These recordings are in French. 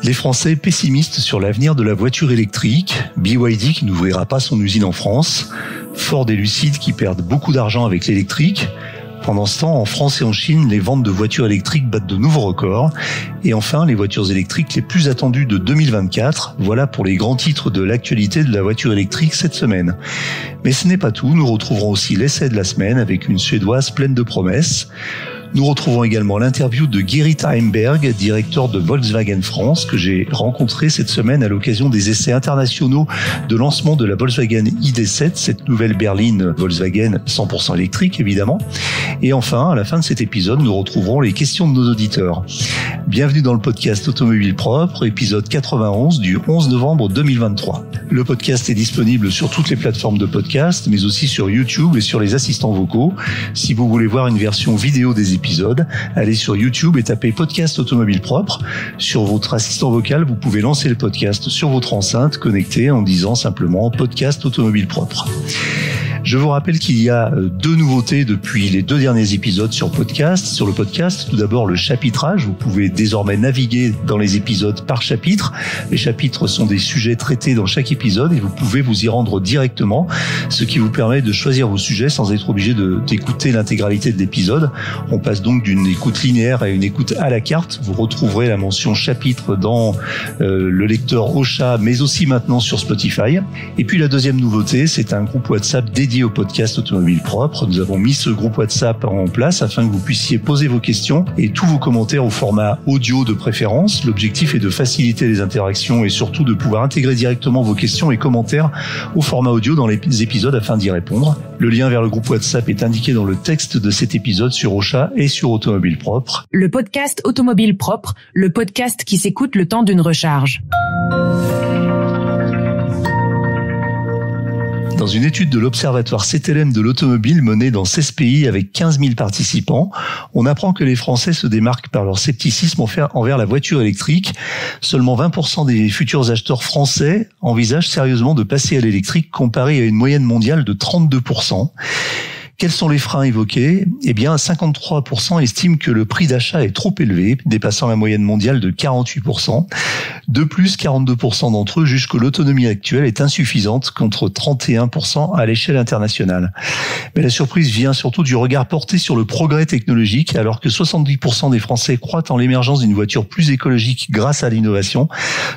Les Français pessimistes sur l'avenir de la voiture électrique, BYD qui n'ouvrira pas son usine en France, Ford et Lucid qui perdent beaucoup d'argent avec l'électrique. Pendant ce temps, en France et en Chine, les ventes de voitures électriques battent de nouveaux records. Et enfin, les voitures électriques les plus attendues de 2024. Voilà pour les grands titres de l'actualité de la voiture électrique cette semaine. Mais ce n'est pas tout. Nous retrouverons aussi l'essai de la semaine avec une Suédoise pleine de promesses. Nous retrouvons également l'interview de Gerrit Heimberg, directeur de Volkswagen France, que j'ai rencontré cette semaine à l'occasion des essais internationaux de lancement de la Volkswagen ID.7, cette nouvelle berline Volkswagen 100% électrique évidemment. Et enfin, à la fin de cet épisode, nous retrouverons les questions de nos auditeurs. Bienvenue dans le podcast Automobile Propre, épisode 91 du 11 novembre 2023. Le podcast est disponible sur toutes les plateformes de podcast, mais aussi sur YouTube et sur les assistants vocaux. Si vous voulez voir une version vidéo des épisodes, allez sur YouTube et tapez podcast Automobile Propre. Sur votre assistant vocal, vous pouvez lancer le podcast sur votre enceinte connectée en disant simplement podcast Automobile Propre. Je vous rappelle qu'il y a deux nouveautés depuis les 2 derniers épisodes sur le podcast. Tout d'abord, le chapitrage. Vous pouvez désormais naviguer dans les épisodes par chapitre. Les chapitres sont des sujets traités dans chaque épisode et vous pouvez vous y rendre directement, ce qui vous permet de choisir vos sujets sans être obligé d'écouter l'intégralité de l'épisode. On passe donc d'une écoute linéaire à une écoute à la carte. Vous retrouverez la mention chapitre dans le lecteur Ocha, mais aussi maintenant sur Spotify. Et puis la deuxième nouveauté, c'est un groupe WhatsApp dédié au podcast Automobile Propre. Nous avons mis ce groupe WhatsApp en place afin que vous puissiez poser vos questions et tous vos commentaires au format audio de préférence. L'objectif est de faciliter les interactions et surtout de pouvoir intégrer directement vos questions et commentaires au format audio dans les épisodes afin d'y répondre. Le lien vers le groupe WhatsApp est indiqué dans le texte de cet épisode sur Ocha et sur Automobile Propre. Le podcast Automobile Propre, le podcast qui s'écoute le temps d'une recharge. Dans une étude de l'Observatoire CTLM de l'automobile menée dans 16 pays avec 15 000 participants, on apprend que les Français se démarquent par leur scepticisme envers la voiture électrique. Seulement 20% des futurs acheteurs français envisagent sérieusement de passer à l'électrique comparé à une moyenne mondiale de 32%. Quels sont les freins évoqués ? Eh bien, 53% estiment que le prix d'achat est trop élevé, dépassant la moyenne mondiale de 48%. De plus, 42% d'entre eux jugent que l'autonomie actuelle est insuffisante, contre 31% à l'échelle internationale. Mais la surprise vient surtout du regard porté sur le progrès technologique, alors que 70% des Français croient en l'émergence d'une voiture plus écologique grâce à l'innovation.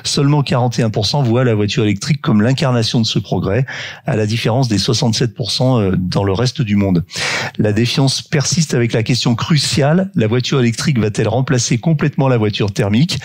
Seulement 41% voient la voiture électrique comme l'incarnation de ce progrès, à la différence des 67% dans le reste du monde. La défiance persiste avec la question cruciale, la voiture électrique va-t-elle remplacer complètement la voiture thermique ?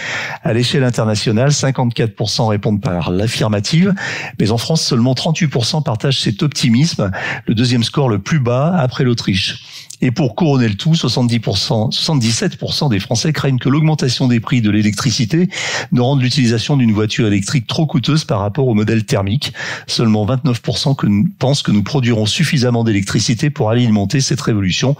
À l'échelle internationale, 54% répondent par l'affirmative, mais en France, seulement 38% partagent cet optimisme, le deuxième score le plus bas après l'Autriche. Et pour couronner le tout, 77% des Français craignent que l'augmentation des prix de l'électricité ne rende l'utilisation d'une voiture électrique trop coûteuse par rapport au modèle thermique. Seulement 29% pensent que nous produirons suffisamment d'électricité pour alimenter cette révolution,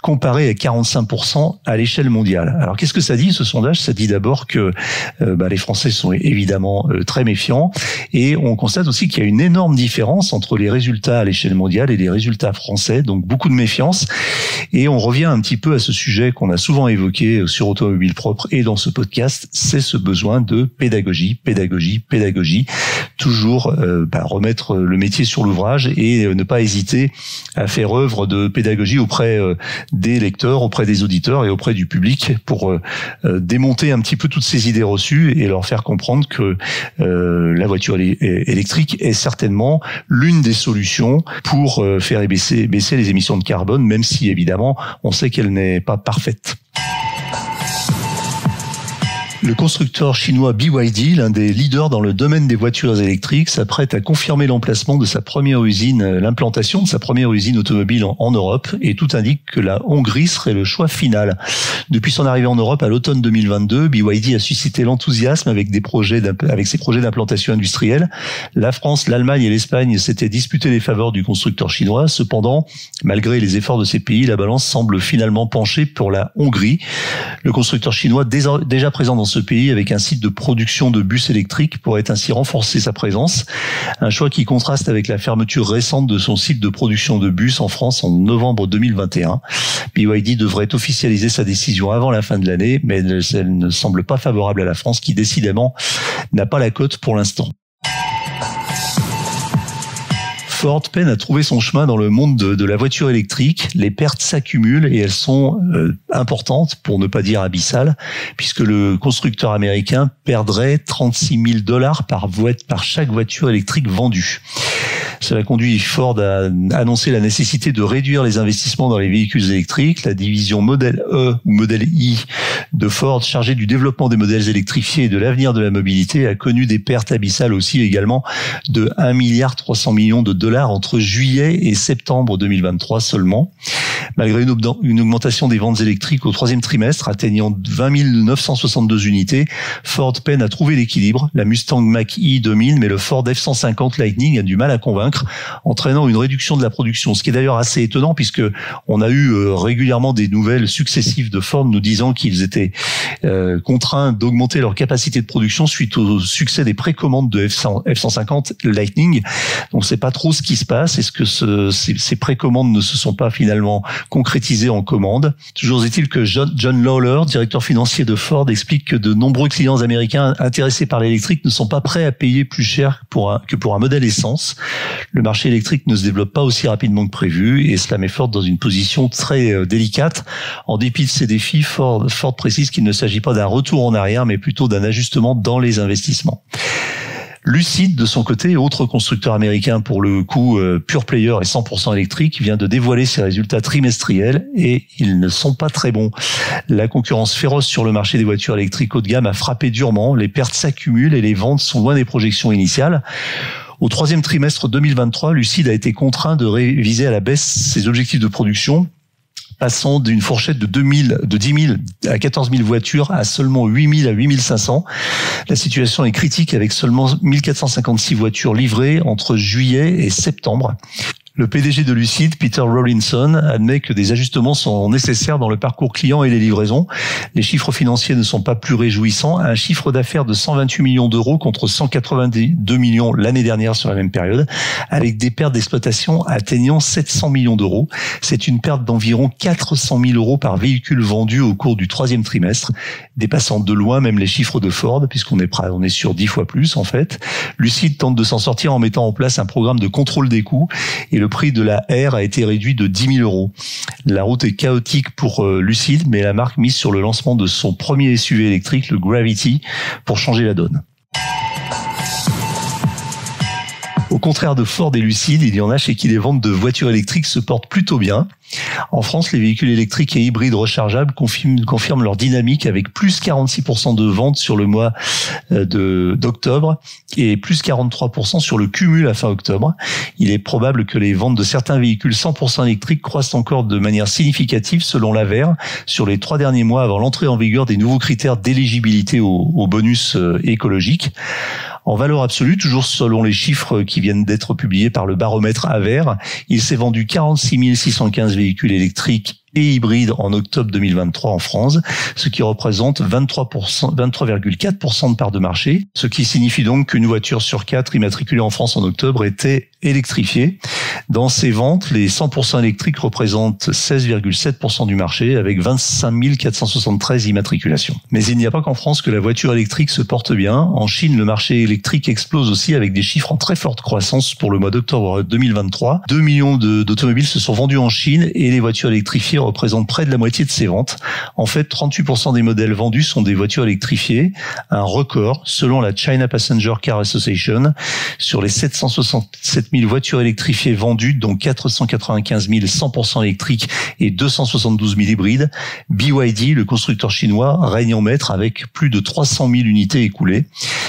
comparé à 45% à l'échelle mondiale. Alors qu'est-ce que ça dit, ce sondage ? Ça dit d'abord que les Français sont évidemment très méfiants, et on constate aussi qu'il y a une énorme différence entre les résultats à l'échelle mondiale et les résultats français, donc beaucoup de méfiance. Et on revient un petit peu à ce sujet qu'on a souvent évoqué sur Automobile Propre et dans ce podcast, c'est ce besoin de pédagogie. Toujours remettre le métier sur l'ouvrage et ne pas hésiter à faire œuvre de pédagogie auprès des lecteurs, auprès des auditeurs et auprès du public pour démonter un petit peu toutes ces idées reçues et leur faire comprendre que la voiture électrique est certainement l'une des solutions pour faire baisser les émissions de carbone, même si évidemment on sait qu'elle n'est pas parfaite. Le constructeur chinois BYD, l'un des leaders dans le domaine des voitures électriques, s'apprête à confirmer l'implantation de sa première usine automobile en Europe, et tout indique que la Hongrie serait le choix final. Depuis son arrivée en Europe à l'automne 2022, BYD a suscité l'enthousiasme avec ses projets d'implantation industrielle. La France, l'Allemagne et l'Espagne s'étaient disputé les faveurs du constructeur chinois. Cependant, malgré les efforts de ces pays, la balance semble finalement pencher pour la Hongrie. Le constructeur chinois, déjà présent dans ce pays avec un site de production de bus électriques pourrait ainsi renforcer sa présence. Un choix qui contraste avec la fermeture récente de son site de production de bus en France en novembre 2021. BYD devrait officialiser sa décision avant la fin de l'année, mais elle ne semble pas favorable à la France qui décidément n'a pas la cote pour l'instant. Ford peine à trouver son chemin dans le monde de la voiture électrique. Les pertes s'accumulent et elles sont importantes, pour ne pas dire abyssales, puisque le constructeur américain perdrait $36,000 par chaque voiture électrique vendue. Cela conduit Ford à annoncer la nécessité de réduire les investissements dans les véhicules électriques. La division Model E ou Model I de Ford, chargée du développement des modèles électrifiés et de l'avenir de la mobilité, a connu des pertes abyssales aussi également de $1,3 milliard entre juillet et septembre 2023 seulement. Malgré une augmentation des ventes électriques au troisième trimestre atteignant 20 962 unités, Ford peine à trouver l'équilibre. La Mustang Mach-E domine, mais le Ford F-150 Lightning a du mal à convaincre, entraînant une réduction de la production. Ce qui est d'ailleurs assez étonnant puisque on a eu régulièrement des nouvelles successives de Ford nous disant qu'ils étaient contraints d'augmenter leur capacité de production suite au succès des précommandes de F-150 Lightning. Donc c'est pas trop ce qui se passe. Est-ce que ces précommandes ne se sont pas finalement concrétisées en commandes? Toujours est-il que John Lawler, directeur financier de Ford, explique que de nombreux clients américains intéressés par l'électrique ne sont pas prêts à payer plus cher que pour un modèle essence. Le marché électrique ne se développe pas aussi rapidement que prévu et cela met Ford dans une position très délicate. En dépit de ces défis, Ford précise qu'il ne s'agit pas d'un retour en arrière, mais plutôt d'un ajustement dans les investissements. Lucid, de son côté, autre constructeur américain pour le coup pure player et 100% électrique, vient de dévoiler ses résultats trimestriels et ils ne sont pas très bons. La concurrence féroce sur le marché des voitures électriques haut de gamme a frappé durement, les pertes s'accumulent et les ventes sont loin des projections initiales. Au troisième trimestre 2023, Lucid a été contraint de réviser à la baisse ses objectifs de production, passant d'une fourchette de 10 000 à 14 000 voitures à seulement 8 000 à 8 500. La situation est critique avec seulement 1456 voitures livrées entre juillet et septembre. Le PDG de Lucid, Peter Rawlinson, admet que des ajustements sont nécessaires dans le parcours client et les livraisons. Les chiffres financiers ne sont pas plus réjouissants. Un chiffre d'affaires de 128 millions d'euros contre 182 millions l'année dernière sur la même période, avec des pertes d'exploitation atteignant 700 millions d'euros. C'est une perte d'environ 400 000 euros par véhicule vendu au cours du troisième trimestre, dépassant de loin même les chiffres de Ford, puisqu'on est sur 10 fois plus en fait. Lucid tente de s'en sortir en mettant en place un programme de contrôle des coûts et le prix de la R a été réduit de 10 000 euros. La route est chaotique pour Lucid, mais la marque mise sur le lancement de son premier SUV électrique, le Gravity, pour changer la donne. Au contraire de Ford et Lucid, il y en a chez qui les ventes de voitures électriques se portent plutôt bien. En France, les véhicules électriques et hybrides rechargeables confirment leur dynamique avec plus 46% de ventes sur le mois d'octobre et plus 43% sur le cumul à fin octobre. Il est probable que les ventes de certains véhicules 100% électriques croissent encore de manière significative selon l'AVER sur les 3 derniers mois avant l'entrée en vigueur des nouveaux critères d'éligibilité au bonus écologique. En valeur absolue, toujours selon les chiffres qui viennent d'être publiés par le baromètre AVER, il s'est vendu 46 615 véhicules électriques et hybrides en octobre 2023 en France, ce qui représente 23,4% de part de marché, ce qui signifie donc qu'une voiture sur 4 immatriculée en France en octobre était électrifiée. Dans ces ventes, les 100% électriques représentent 16,7% du marché avec 25 473 immatriculations. Mais il n'y a pas qu'en France que la voiture électrique se porte bien. En Chine, le marché électrique explose aussi avec des chiffres en très forte croissance pour le mois d'octobre 2023. 2 millions d'automobiles se sont vendus en Chine et les voitures électrifiées représentent près de la moitié de ces ventes. En fait, 38% des modèles vendus sont des voitures électrifiées, un record selon la China Passenger Car Association. Sur les 767 000 voitures électrifiées vendues, dont 495 000 100% électriques et 272 000 hybrides, BYD, le constructeur chinois, règne en maître avec plus de 300 000 unités écoulées.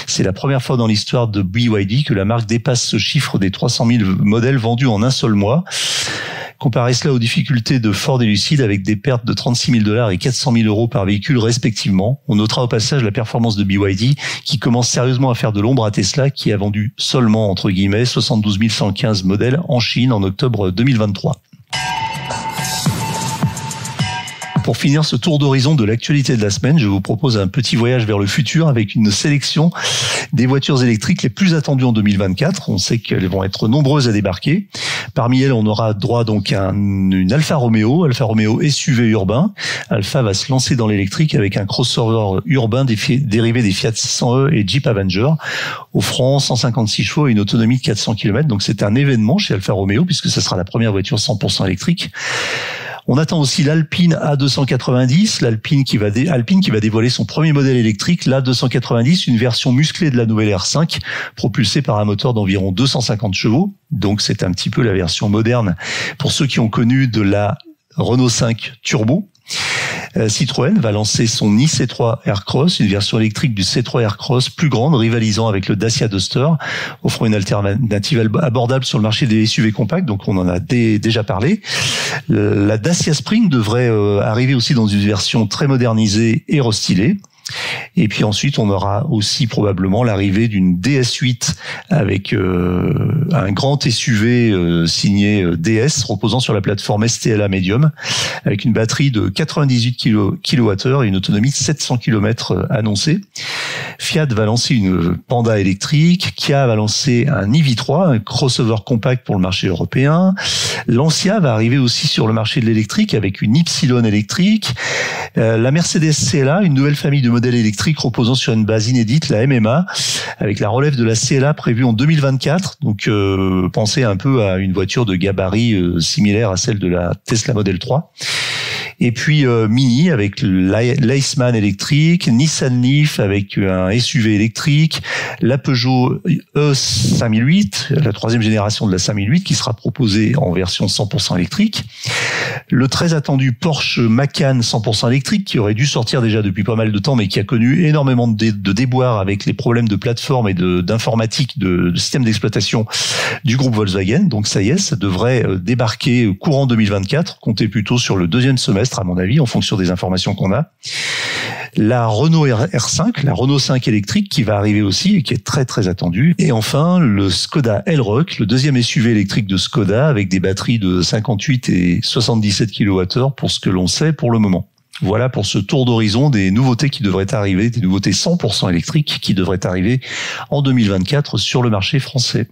C'est la première fois dans l'histoire de BYD que la marque dépasse ce chiffre des 300 000 modèles vendus en un seul mois. Comparez cela aux difficultés de Ford et Lucid avec des pertes de 36 000 $ et 400 000 euros par véhicule respectivement. On notera au passage la performance de BYD qui commence sérieusement à faire de l'ombre à Tesla qui a vendu seulement, entre guillemets, 72 115 modèles en Chine en octobre 2023. Pour finir ce tour d'horizon de l'actualité de la semaine, je vous propose un petit voyage vers le futur avec une sélection des voitures électriques les plus attendues en 2024. On sait qu'elles vont être nombreuses à débarquer. Parmi elles, on aura droit donc à une Alfa Romeo SUV urbain. Alfa va se lancer dans l'électrique avec un crossover urbain dérivé des Fiat 600e et Jeep Avenger, offrant 156 chevaux et une autonomie de 400 km. Donc c'est un événement chez Alfa Romeo puisque ce sera la première voiture 100% électrique. On attend aussi l'Alpine A290, l'Alpine qui va dévoiler son premier modèle électrique, l'A290, une version musclée de la nouvelle R5, propulsée par un moteur d'environ 250 chevaux. Donc c'est un petit peu la version moderne pour ceux qui ont connu de la Renault 5 Turbo. Citroën va lancer son i-C3 Aircross, une version électrique du C3 Aircross plus grande, rivalisant avec le Dacia Duster, offrant une alternative abordable sur le marché des SUV compacts, donc on en a déjà parlé. La Dacia Spring devrait arriver aussi dans une version très modernisée et restylée. Et puis ensuite, on aura aussi probablement l'arrivée d'une DS8 avec un grand SUV signé DS reposant sur la plateforme STLA Medium avec une batterie de 98 kWh et une autonomie de 700 km annoncée. Fiat va lancer une Panda électrique, Kia va lancer un i-V3, un crossover compact pour le marché européen. Lancia va arriver aussi sur le marché de l'électrique avec une Y électrique. La Mercedes CLA, une nouvelle famille de modèles électriques reposant sur une base inédite, la MMA, avec la relève de la CLA prévue en 2024. Donc pensez un peu à une voiture de gabarit similaire à celle de la Tesla Model 3. Et puis Mini avec l'Iceman électrique, Nissan Leaf avec un SUV électrique, la Peugeot E5008, la troisième génération de la 5008 qui sera proposée en version 100% électrique. Le très attendu Porsche Macan 100% électrique qui aurait dû sortir déjà depuis pas mal de temps mais qui a connu énormément de déboires avec les problèmes de plateforme et d'informatique, de système d'exploitation du groupe Volkswagen. Donc ça y est, ça devrait débarquer courant 2024, comptez plutôt sur le deuxième semestre à mon avis, en fonction des informations qu'on a. La Renault R5, la Renault 5 électrique qui va arriver aussi et qui est très très attendue. Et enfin, le Skoda Elroq, le deuxième SUV électrique de Skoda avec des batteries de 58 et 77 kWh pour ce que l'on sait pour le moment. Voilà pour ce tour d'horizon des nouveautés qui devraient arriver, des nouveautés 100% électriques qui devraient arriver en 2024 sur le marché français.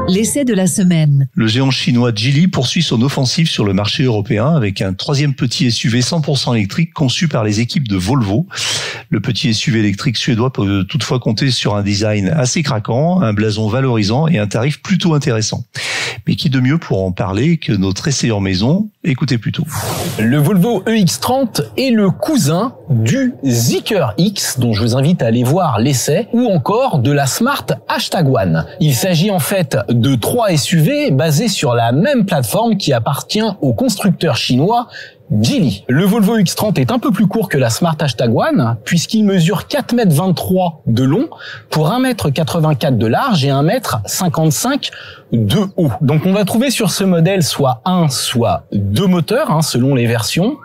L'essai de la semaine. Le géant chinois Geely poursuit son offensive sur le marché européen avec un troisième petit SUV 100% électrique conçu par les équipes de Volvo. Le petit SUV électrique suédois peut toutefois compter sur un design assez craquant, un blason valorisant et un tarif plutôt intéressant. Mais qui de mieux pour en parler que notre essayeur maison? Écoutez plutôt. Le Volvo EX30 est le cousin du Zeekr X, dont je vous invite à aller voir l'essai, ou encore de la Smart #1. Il s'agit en fait de 3 SUV basés sur la même plateforme qui appartient au constructeur chinois Geely. Le Volvo X30 est un peu plus court que la Smart #1 puisqu'il mesure 4,23 m de long pour 1,84 m de large et 1,55 m de haut. Donc on va trouver sur ce modèle soit un, soit 2 moteurs selon les versions.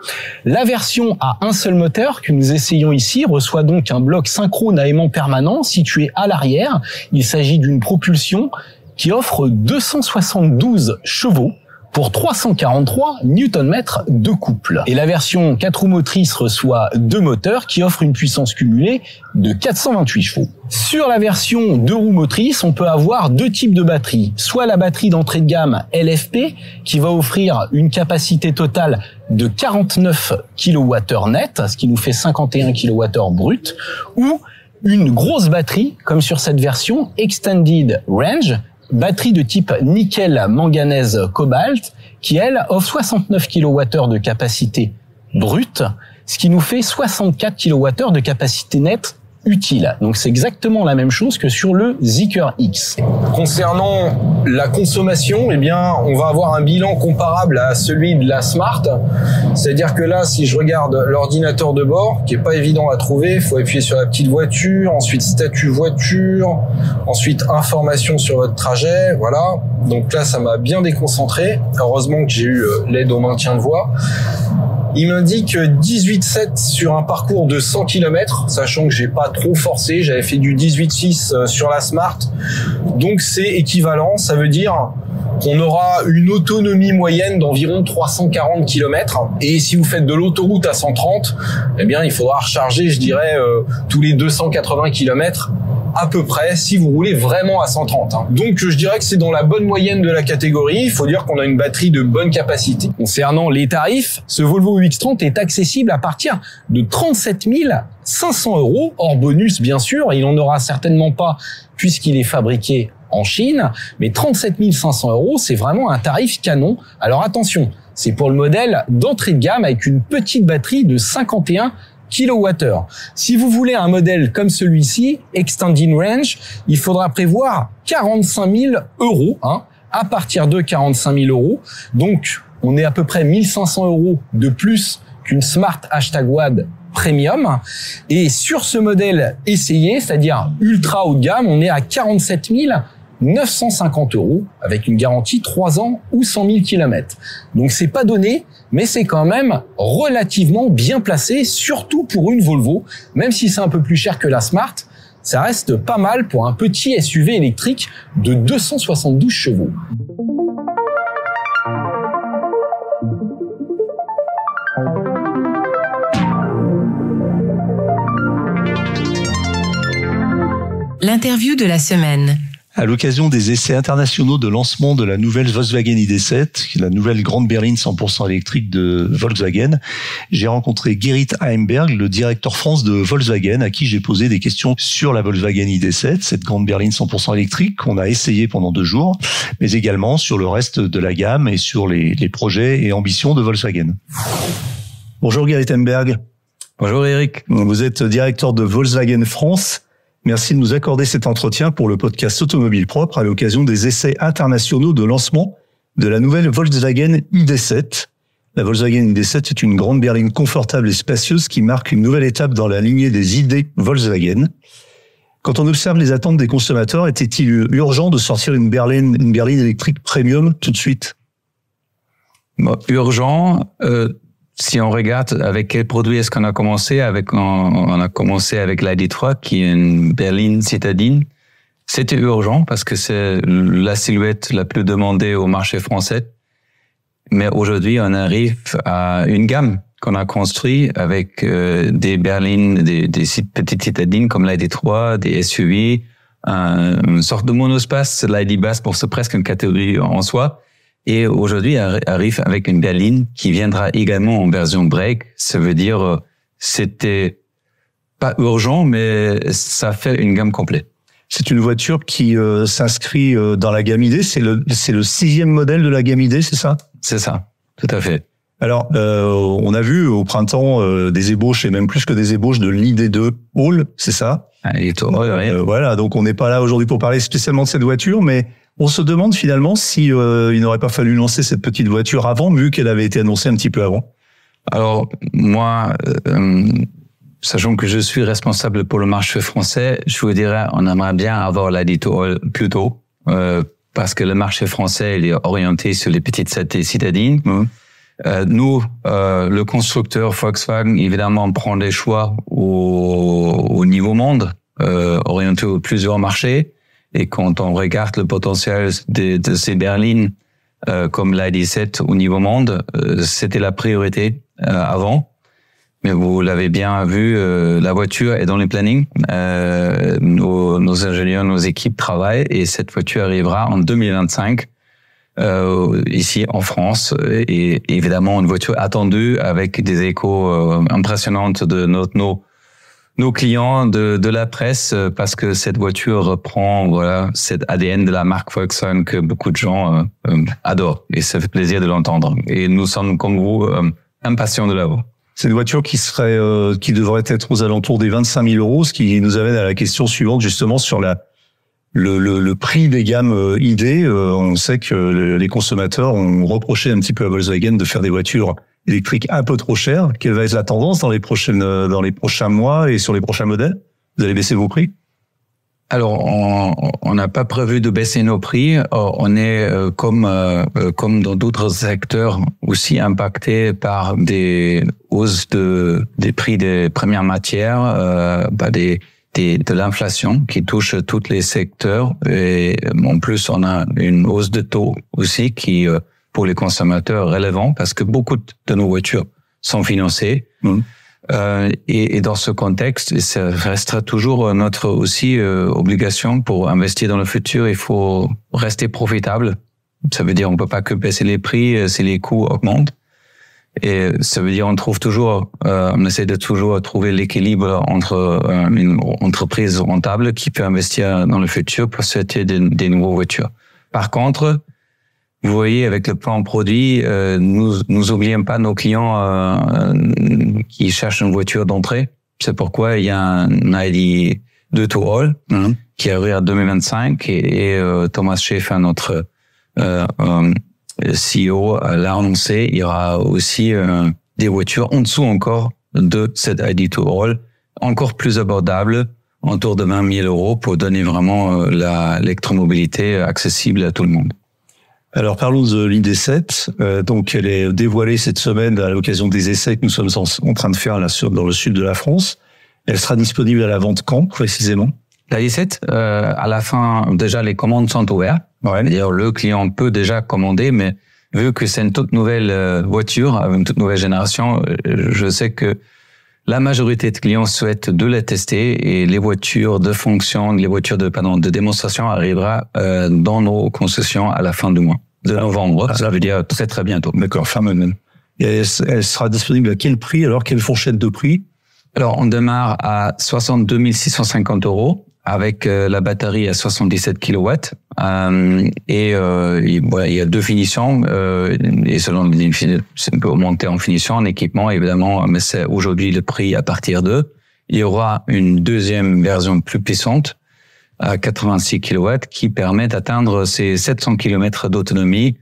La version à un seul moteur que nous essayons ici reçoit donc un bloc synchrone à aimant permanent situé à l'arrière. Il s'agit d'une propulsion qui offre 272 chevaux pour 343 Nm de couple. Et la version 4 roues motrices reçoit 2 moteurs qui offrent une puissance cumulée de 428 chevaux. Sur la version 2 roues motrices, on peut avoir 2 types de batteries. Soit la batterie d'entrée de gamme LFP qui va offrir une capacité totale de 49 kWh net, ce qui nous fait 51 kWh brut, ou une grosse batterie, comme sur cette version Extended Range, batterie de type nickel manganèse cobalt qui elle offre 69 kWh de capacité brute, ce qui nous fait 64 kWh de capacité nette utile. Donc c'est exactement la même chose que sur le Zeekr X. Concernant la consommation, eh bien, on va avoir un bilan comparable à celui de la Smart. C'est-à-dire que là, si je regarde l'ordinateur de bord, qui est pas évident à trouver, il faut appuyer sur la petite voiture, ensuite statut voiture, ensuite information sur votre trajet, voilà. Donc là, ça m'a bien déconcentré. Heureusement que j'ai eu l'aide au maintien de voix. Il m'indique 18,7 sur un parcours de 100 km, sachant que j'ai pas trop forcé, j'avais fait du 18,6 sur la Smart. Donc c'est équivalent, ça veut dire qu'on aura une autonomie moyenne d'environ 340 km. Et si vous faites de l'autoroute à 130, eh bien, il faudra recharger, je dirais, tous les 280 km à peu près, si vous roulez vraiment à 130. Donc, je dirais que c'est dans la bonne moyenne de la catégorie. Il faut dire qu'on a une batterie de bonne capacité. Concernant les tarifs, ce Volvo EX30 est accessible à partir de 37 500 €, hors bonus, bien sûr. Il n'en aura certainement pas puisqu'il est fabriqué en Chine, mais 37 500 €, c'est vraiment un tarif canon. Alors attention, c'est pour le modèle d'entrée de gamme avec une petite batterie de 51 kWh. Si vous voulez un modèle comme celui-ci, Extended Range, il faudra prévoir 45 000 €, à partir de 45 000 €. Donc, on est à peu près 1 500 € de plus qu'une Smart #WAD Premium. Et sur ce modèle essayé, c'est-à-dire ultra haut de gamme, on est à 47 950 € avec une garantie 3 ans ou 100 000 km. Donc c'est pas donné, mais c'est quand même relativement bien placé, surtout pour une Volvo. Même si c'est un peu plus cher que la Smart, ça reste pas mal pour un petit SUV électrique de 272 chevaux. L'interview de la semaine. À l'occasion des essais internationaux de lancement de la nouvelle Volkswagen ID.7, la nouvelle grande berline 100% électrique de Volkswagen, j'ai rencontré Gerrit Heimberg, le directeur France de Volkswagen, à qui j'ai posé des questions sur la Volkswagen ID.7, cette grande berline 100% électrique qu'on a essayé pendant 2 jours, mais également sur le reste de la gamme et sur les projets et ambitions de Volkswagen. Bonjour Gerrit Heimberg. Bonjour Eric. Vous êtes directeur de Volkswagen France. Merci de nous accorder cet entretien pour le podcast Automobile Propre à l'occasion des essais internationaux de lancement de la nouvelle Volkswagen ID.7. La Volkswagen ID.7 est une grande berline confortable et spacieuse qui marque une nouvelle étape dans la lignée des ID Volkswagen. Quand on observe les attentes des consommateurs, était-il urgent de sortir une berline électrique premium tout de suite? Urgent, si on regarde avec quel produit est-ce qu'on a commencé, on a commencé avec l'ID.3 qui est une berline citadine. C'était urgent parce que c'est la silhouette la plus demandée au marché français. Mais aujourd'hui, on arrive à une gamme qu'on a construite avec des berlines, des petites citadines comme l'ID.3, des SUV, une sorte de monospace, l'ID Buzz pour c'est presque une catégorie en soi. Et aujourd'hui, arrive avec une berline qui viendra également en version break. Ça veut dire, c'était pas urgent, mais ça fait une gamme complète. C'est une voiture qui s'inscrit dans la gamme ID. C'est le 6e modèle de la gamme ID, c'est ça? C'est ça, tout à fait. Alors, on a vu au printemps des ébauches, et même plus que des ébauches, de l'ID2 All, c'est ça? Voilà, donc on n'est pas là aujourd'hui pour parler spécialement de cette voiture, mais on se demande finalement si il n'aurait pas fallu lancer cette petite voiture avant, vu qu'elle avait été annoncée un petit peu avant. Alors, moi, sachant que je suis responsable pour le marché français, je vous dirais, on aimerait bien avoir l'ID2 plus tôt, parce que le marché français, il est orienté sur les petites citadines. Nous, le constructeur Volkswagen, évidemment, on prend des choix au niveau monde, orienté aux plusieurs marchés. Et quand on regarde le potentiel de ces berlines, comme l'ID.7 au niveau monde, c'était la priorité avant. Mais vous l'avez bien vu, la voiture est dans les plannings. Nos ingénieurs, nos équipes travaillent et cette voiture arrivera en 2025 ici en France. Et évidemment, une voiture attendue avec des échos impressionnantes de nos clients de la presse, parce que cette voiture reprend cet ADN de la marque Volkswagen que beaucoup de gens adorent, et ça fait plaisir de l'entendre. Et nous sommes comme vous impatients de l'avoir. C'est une voiture qui devrait être aux alentours des 25 000 €, ce qui nous amène à la question suivante justement sur le prix des gammes ID. On sait que les consommateurs ont reproché un petit peu à Volkswagen de faire des voitures électrique un peu trop cher. Quelle va être la tendance dans les prochains mois et sur les prochains modèles? Vous allez baisser vos prix? Alors, on on n'a pas prévu de baisser nos prix. On est comme dans d'autres secteurs aussi impacté par des hausses des prix des premières matières, de l'inflation qui touche tous les secteurs. Et en plus, on a une hausse de taux aussi qui, pour les consommateurs, est relevant parce que beaucoup de nos voitures sont financées. Et dans ce contexte, ça restera toujours notre aussi obligation pour investir dans le futur. Il faut rester profitable. Ça veut dire on peut pas que baisser les prix si les coûts augmentent. Et ça veut dire on essaie de toujours trouver l'équilibre entre une entreprise rentable qui peut investir dans le futur pour acheter des nouvelles voitures. Par contre, vous voyez, avec le plan produit, nous oublions pas nos clients qui cherchent une voiture d'entrée. C'est pourquoi il y a un ID 2 to All qui arrive en 2025 et Thomas Schäfer, notre CEO, l'a annoncé. Il y aura aussi des voitures en dessous encore de cette ID 2 All, encore plus abordable, autour de 20 000 euros pour donner vraiment l'électromobilité accessible à tout le monde. Alors parlons de l'ID7. Donc elle est dévoilée cette semaine à l'occasion des essais que nous sommes en train de faire là dans le sud de la France. Elle sera disponible à la vente quand précisément? La i7, à la fin, déjà les commandes sont ouvertes. Ouais. C'est-à-dire le client peut déjà commander, mais vu que c'est une toute nouvelle voiture, une toute nouvelle génération, je sais que la majorité de clients souhaitent de la tester et les voitures de fonction, les voitures de démonstration arrivera dans nos concessions à la fin du mois de novembre. Ça veut dire très très bientôt. D'accord, fin même. Et elle sera disponible à quel prix alors? Quelle fourchette de prix? Alors on démarre à 62 650 euros avec la batterie à 77 kW. Il y a deux finitions et selon les définitions, ça peut monter en finition, en équipement évidemment, mais c'est aujourd'hui le prix à partir de. Il y aura une deuxième version plus puissante à 86 kW qui permet d'atteindre ces 700 km d'autonomie.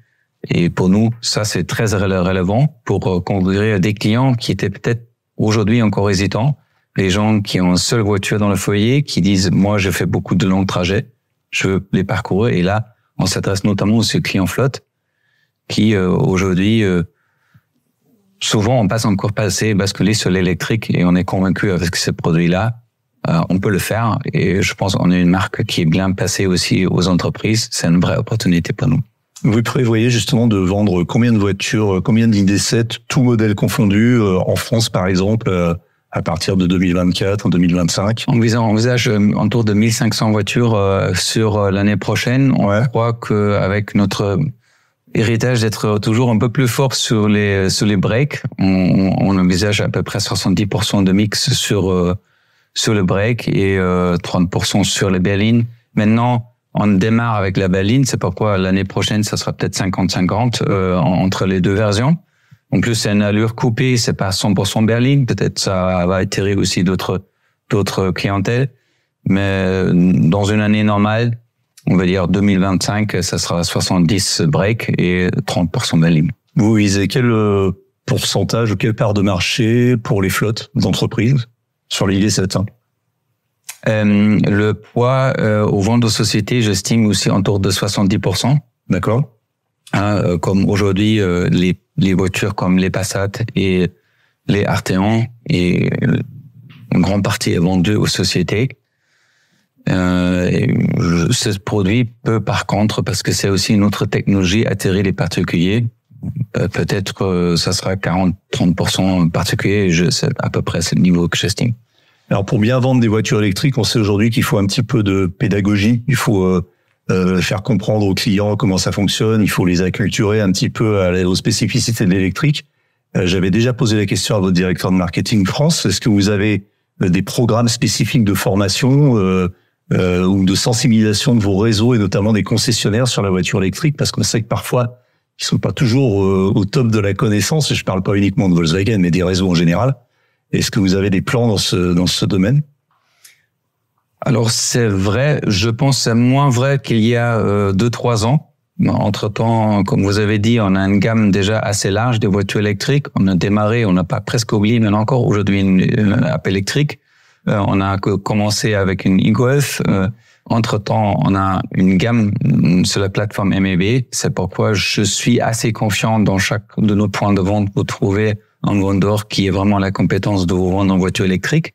Et pour nous, ça c'est très relevant pour conduire des clients qui étaient peut-être aujourd'hui encore hésitants. Les gens qui ont une seule voiture dans le foyer, qui disent « moi, je fais beaucoup de longs trajets, je veux les parcourir ». Et là, on s'adresse notamment aux clients flotte qui, aujourd'hui, souvent, on passe encore basculer sur l'électrique et on est convaincu avec ce produit-là, on peut le faire. Et je pense qu'on est une marque qui est bien passée aussi aux entreprises. C'est une vraie opportunité pour nous. Vous prévoyez justement de vendre combien de voitures, combien d'ID7, tout modèle confondu, en France par exemple, à partir de 2024, en 2025? On envisage autour de 1500 voitures sur l'année prochaine. On croit qu'avec notre héritage d'être toujours un peu plus fort sur les breaks, on envisage à peu près 70% de mix sur le break et 30% sur les berlines. Maintenant, on démarre avec la berline, c'est pourquoi l'année prochaine, ça sera peut-être 50-50 entre les deux versions. En plus, c'est une allure coupée, c'est pas 100% berline. Peut-être ça va atterrir aussi d'autres clientèles. Mais dans une année normale, on va dire 2025, ça sera 70 break et 30% berline. Vous visez quel pourcentage ou quelle part de marché pour les flottes d'entreprises sur l'ID7? Le poids aux ventes de sociétés, j'estime aussi autour de 70%. D'accord. Comme aujourd'hui, les voitures comme les Passat et les Arteon, et une grande partie est vendue aux sociétés. Ce produit peut par contre, parce que c'est aussi une autre technologie, attirer les particuliers. Peut-être que ça sera 40-30% particuliers, c'est à peu près ce niveau que j'estime. Alors pour bien vendre des voitures électriques, on sait aujourd'hui qu'il faut un petit peu de pédagogie, il faut faire comprendre aux clients comment ça fonctionne, il faut les acculturer un petit peu aux spécificités de l'électrique. J'avais déjà posé la question à votre directeur de marketing France. Est-ce que vous avez des programmes spécifiques de formation ou de sensibilisation de vos réseaux et notamment des concessionnaires sur la voiture électrique? Parce qu'on sait que parfois, ils sont pas toujours au top de la connaissance. Et je parle pas uniquement de Volkswagen, mais des réseaux en général. Est-ce que vous avez des plans dans ce domaine? Alors c'est vrai, je pense que c'est moins vrai qu'il y a 2-3 ans. Entre-temps, comme vous avez dit, on a une gamme déjà assez large de voitures électriques. On a démarré, on n'a pas presque oublié, mais on a encore aujourd'hui une app électrique. On a commencé avec une e-Golf. Entre-temps, on a une gamme sur la plateforme MEB. C'est pourquoi je suis assez confiant dans chaque de nos points de vente pour trouver un vendeur qui ait vraiment la compétence de vous vendre en voiture électrique.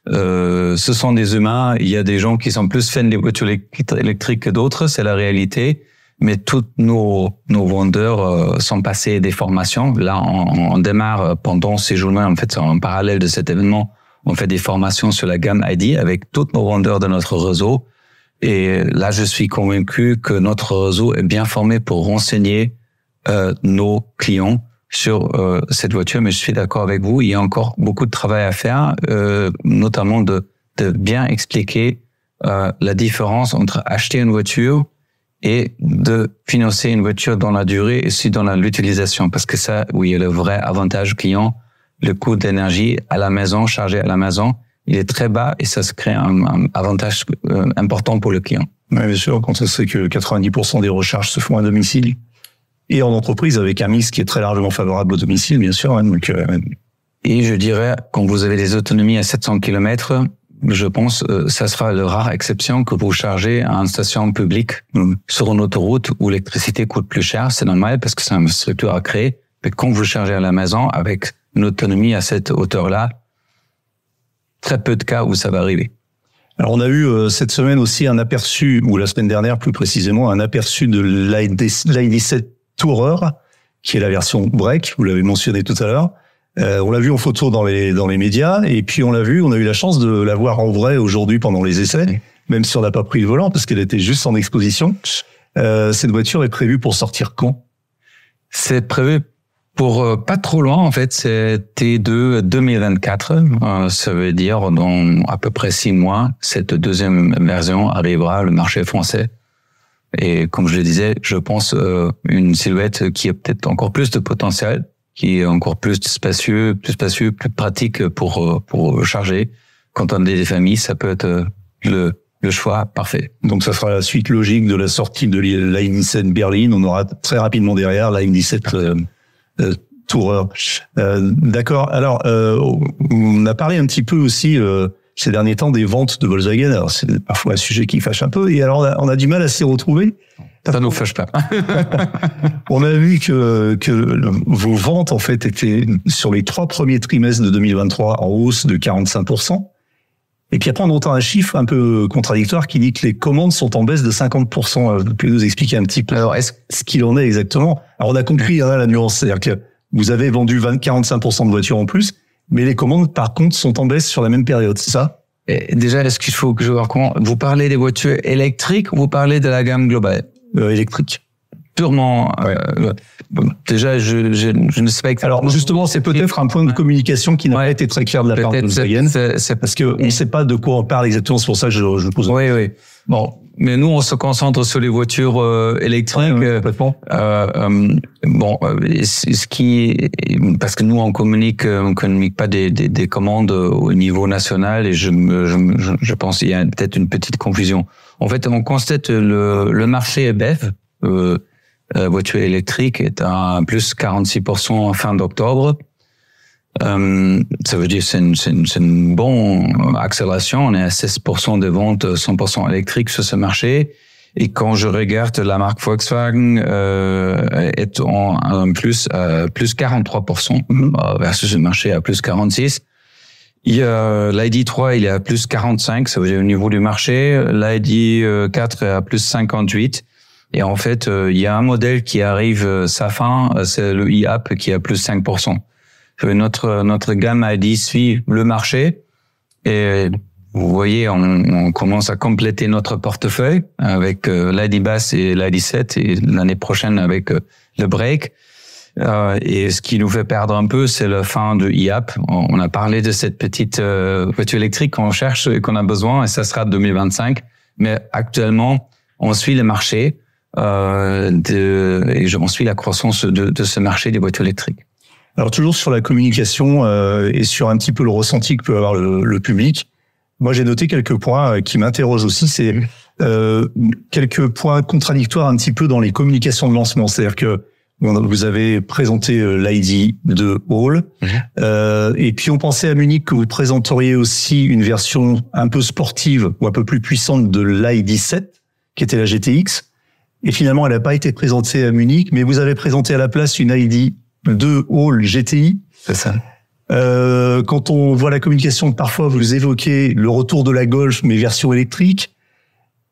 Ce sont des humains. Il y a des gens qui sont plus fans des voitures électriques que d'autres. C'est la réalité. Mais tous nos vendeurs sont passés des formations. Là, on démarre pendant ces journées. En fait, en parallèle de cet événement, on fait des formations sur la gamme ID avec tous nos vendeurs de notre réseau. Et là, je suis convaincu que notre réseau est bien formé pour renseigner nos clients sur cette voiture. Mais je suis d'accord avec vous, il y a encore beaucoup de travail à faire, notamment de bien expliquer la différence entre acheter une voiture et de financer une voiture dans la durée et aussi dans l'utilisation. Parce que ça, oui, le vrai avantage client, le coût d'énergie à la maison, chargé à la maison, il est très bas et ça se crée un avantage important pour le client. Oui, bien sûr, quand on sait que 90% des recharges se font à domicile et en entreprise avec un mix qui est très largement favorable au domicile, bien sûr. Donc, Et je dirais, quand vous avez des autonomies à 700 km, je pense ça sera la rare exception que vous chargez à une station publique sur une autoroute où l'électricité coûte plus cher. C'est normal parce que c'est une structure à créer. Mais quand vous chargez à la maison avec une autonomie à cette hauteur-là, très peu de cas où ça va arriver. Alors on a eu cette semaine aussi un aperçu, ou la semaine dernière plus précisément, un aperçu de l'ID7 Tourer, qui est la version break, vous l'avez mentionné tout à l'heure. On l'a vu en photo dans les médias, et puis on a eu la chance de la voir en vrai aujourd'hui pendant les essais, même si on n'a pas pris le volant parce qu'elle était juste en exposition. Cette voiture est prévue pour sortir quand ? C'est prévu pour pas trop loin, en fait, c'est T2 2024. Ça veut dire dans à peu près 6 mois, cette deuxième version arrivera le marché français. Et comme je le disais, je pense une silhouette qui a peut-être encore plus de potentiel, qui est encore plus spacieux, plus pratique pour charger. Quand on a des familles, ça peut être le choix parfait. Donc ça sera la suite logique de la sortie de l'ID7 Berlin. On aura très rapidement derrière l'ID7 Tourer. D'accord. Alors, on a parlé un petit peu aussi ces derniers temps des ventes de Volkswagen. Alors c'est parfois un sujet qui fâche un peu. Et alors on a du mal à s'y retrouver. Ça nous fâche pas. On a vu que vos ventes en fait étaient sur les 3 premiers trimestres de 2023 en hausse de 45%. Et puis après on entend un chiffre un peu contradictoire qui dit que les commandes sont en baisse de 50%. Vous pouvez nous expliquer un petit peu ce qu'il en est exactement? Alors on a compris la nuance, c'est-à-dire que vous avez vendu 45% de voitures en plus, mais les commandes par contre sont en baisse sur la même période, c'est ça? Et déjà, est-ce qu'il faut que je vois comment vous parlez des voitures électriques ou vous parlez de la gamme globale? Électrique. Purement. Déjà, je ne sais pas exactement. Alors justement, c'est peut-être un point de communication qui n'a pas été très clair de la part de Volkswagen. C'est parce que on ne sait pas de quoi on parle exactement. C'est pour ça que je pose. Oui. Bon, mais nous, on se concentre sur les voitures électriques. Complètement. Parce que nous, on communique pas des commandes au niveau national, et je pense qu'il y a peut-être une petite confusion. En fait, on constate le marché BEV, voiture électrique, est à plus 46% fin d'octobre. Ça veut dire c'est une bonne accélération. On est à 16% de ventes 100% électriques sur ce marché. Et quand je regarde la marque Volkswagen est en plus 43% versus le marché à plus 46%. Il y a l'ID3, il est à plus 45, ça veut dire au niveau du marché. L'ID4 est à plus 58. Et en fait, il y a un modèle qui arrive sa fin, c'est le e-Up qui est à plus 5%. Notre gamme ID suit le marché. Et vous voyez, on commence à compléter notre portefeuille avec l'ID basse et l'ID7 et l'année prochaine avec le break. Et ce qui nous fait perdre un peu, c'est la fin de e-Up. On a parlé de cette petite voiture électrique qu'on cherche et qu'on a besoin, et ça sera 2025. Mais actuellement, on suit le marché et on suit la croissance de ce marché des voitures électriques. Alors toujours sur la communication et sur un petit peu le ressenti que peut avoir le public. Moi, j'ai noté quelques points qui m'interrogent aussi. C'est quelques points contradictoires un petit peu dans les communications de lancement. C'est-à-dire que Vous avez présenté l'ID2 All. Et puis, on pensait à Munich que vous présenteriez aussi une version un peu sportive ou un peu plus puissante de l'ID7, qui était la GTX. Et finalement, elle n'a pas été présentée à Munich, mais vous avez présenté à la place une ID2 All GTI. C'est ça. Quand on voit la communication, parfois vous évoquez le retour de la Golf, mais version électrique.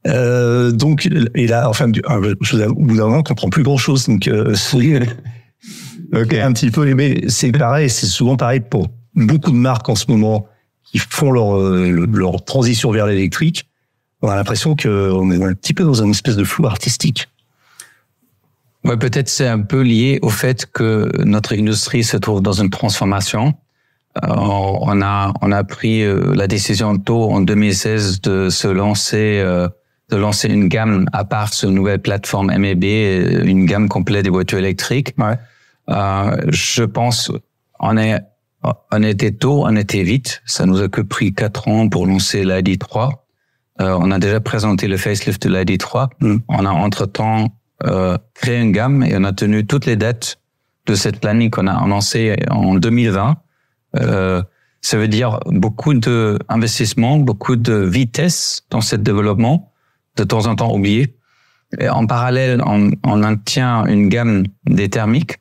Donc, et là, enfin, au bout d'un moment, on comprend plus grand chose. Donc, okay. Un petit peu, mais c'est pareil, c'est souvent pareil pour beaucoup de marques en ce moment qui font leur transition vers l'électrique. On a l'impression qu'on est un petit peu dans une espèce de flou artistique. Ouais, peut-être c'est un peu lié au fait que notre industrie se trouve dans une transformation. On a pris la décision tôt en 2016 de lancer une gamme à part sur une nouvelle plateforme MEB, une gamme complète des voitures électriques. Ouais. Je pense on était tôt, on était vite. Ça nous a que pris 4 ans pour lancer l'ID3. On a déjà présenté le facelift de l'ID3. On a entre-temps créé une gamme et on a tenu toutes les dates de cette planning qu'on a lancée en 2020. Ça veut dire beaucoup d'investissement, beaucoup de vitesse dans ce développement, de temps en temps oublié. Et en parallèle, on maintient une gamme des thermiques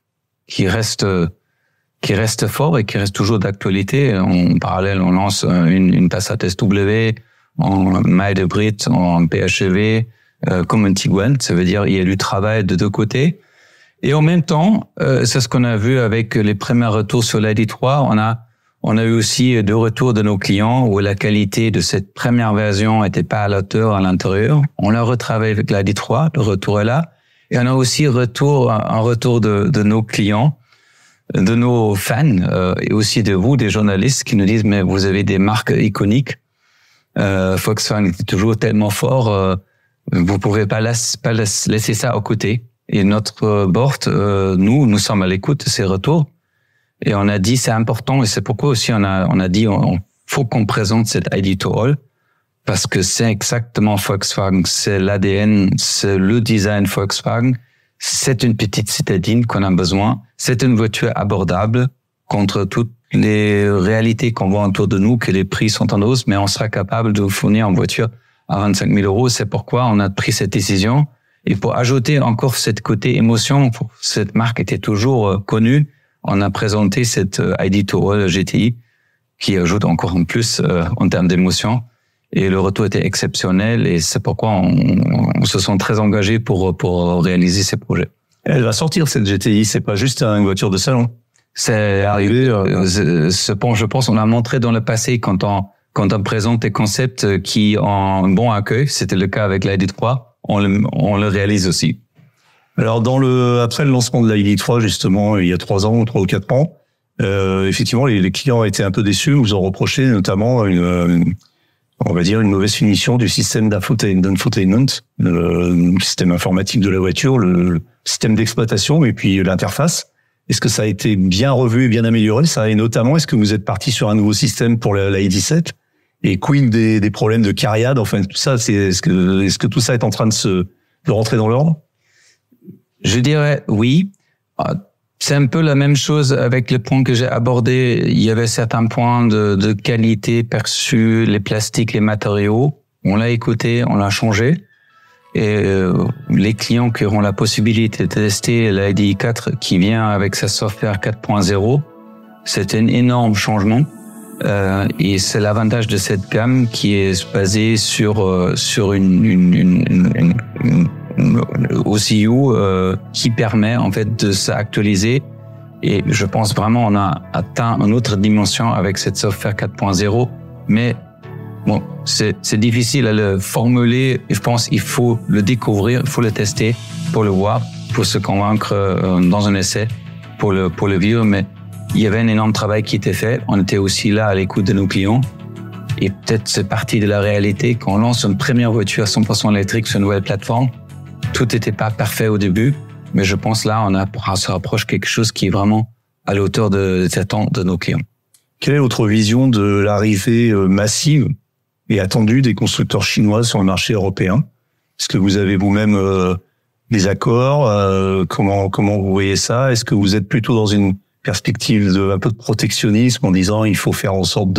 qui reste fort et qui reste toujours d'actualité. En parallèle, on lance une Passat SW, en mild hybrid, en PHEV, comme un Tiguan. Ça veut dire il y a du travail de deux côtés. Et en même temps, c'est ce qu'on a vu avec les premiers retours sur l'ID3. On a eu aussi deux retours de nos clients où la qualité de cette première version était pas à la hauteur à l'intérieur. On l'a retravaillé avec l'ID3, le retour est là. Et on a aussi un retour de nos clients, de nos fans, et aussi de vous, des journalistes qui nous disent mais vous avez des marques iconiques. Volkswagen était toujours tellement fort, vous pouvez pas laisser ça à côté. Et notre board, nous sommes à l'écoute de ces retours. Et on a dit c'est important et c'est pourquoi aussi on a dit faut qu'on présente cette ID2 All parce que c'est exactement Volkswagen, c'est l'ADN, c'est le design Volkswagen. C'est une petite citadine qu'on a besoin. C'est une voiture abordable contre toutes les réalités qu'on voit autour de nous, que les prix sont en hausse, mais on sera capable de vous fournir une voiture à 25 000 euros. C'est pourquoi on a pris cette décision. Et pour ajouter encore cette côté émotion, cette marque était toujours connue. On a présenté cette ID2 All GTI qui ajoute encore en plus en termes d'émotion. Et le retour était exceptionnel et c'est pourquoi on se sent très engagé pour réaliser ces projets. Elle va sortir cette GTI, c'est pas juste une voiture de salon. C'est arrivé. Je pense on a montré dans le passé quand on présente des concepts qui ont un bon accueil, c'était le cas avec l'ID3, on le réalise aussi. Alors après le lancement de l'ID3 justement il y a 3 ou 4 ans, effectivement les clients étaient un peu déçus, vous en reprochez notamment une mauvaise finition du système d'infotainment, le système informatique de la voiture, le système d'exploitation et puis l'interface. Est-ce que ça a été bien revu et bien amélioré ça, et notamment est-ce que vous êtes parti sur un nouveau système pour la ID7 et quid des problèmes de cariade, enfin tout ça, est-ce que tout ça est en train de rentrer dans l'ordre? Je dirais oui. C'est un peu la même chose avec le point que j'ai abordé. Il y avait certains points de qualité perçus, les plastiques, les matériaux. On l'a écouté, on l'a changé. Et les clients qui auront la possibilité de tester l'ID4 qui vient avec sa software 4.0, c'est un énorme changement. Et c'est l'avantage de cette gamme qui est basée sur une OCU qui permet en fait de s'actualiser. Et je pense vraiment on a atteint une autre dimension avec cette software 4.0. Mais bon, c'est difficile à le formuler. Je pense qu'il faut le découvrir, il faut le tester pour le voir, pour se convaincre dans un essai, pour le vivre. Mais il y avait un énorme travail qui était fait. On était aussi là à l'écoute de nos clients. Et peut-être c'est partie de la réalité. Quand on lance une première voiture 100% électrique sur une nouvelle plateforme, tout n'était pas parfait au début. Mais je pense là, on se rapproche quelque chose qui est vraiment à la hauteur des attentes de nos clients. Quelle est votre vision de l'arrivée massive et attendue des constructeurs chinois sur le marché européen? Est-ce que vous avez vous-même des accords. Comment vous voyez ça? Est-ce que vous êtes plutôt dans une perspective de un peu de protectionnisme en disant il faut faire en sorte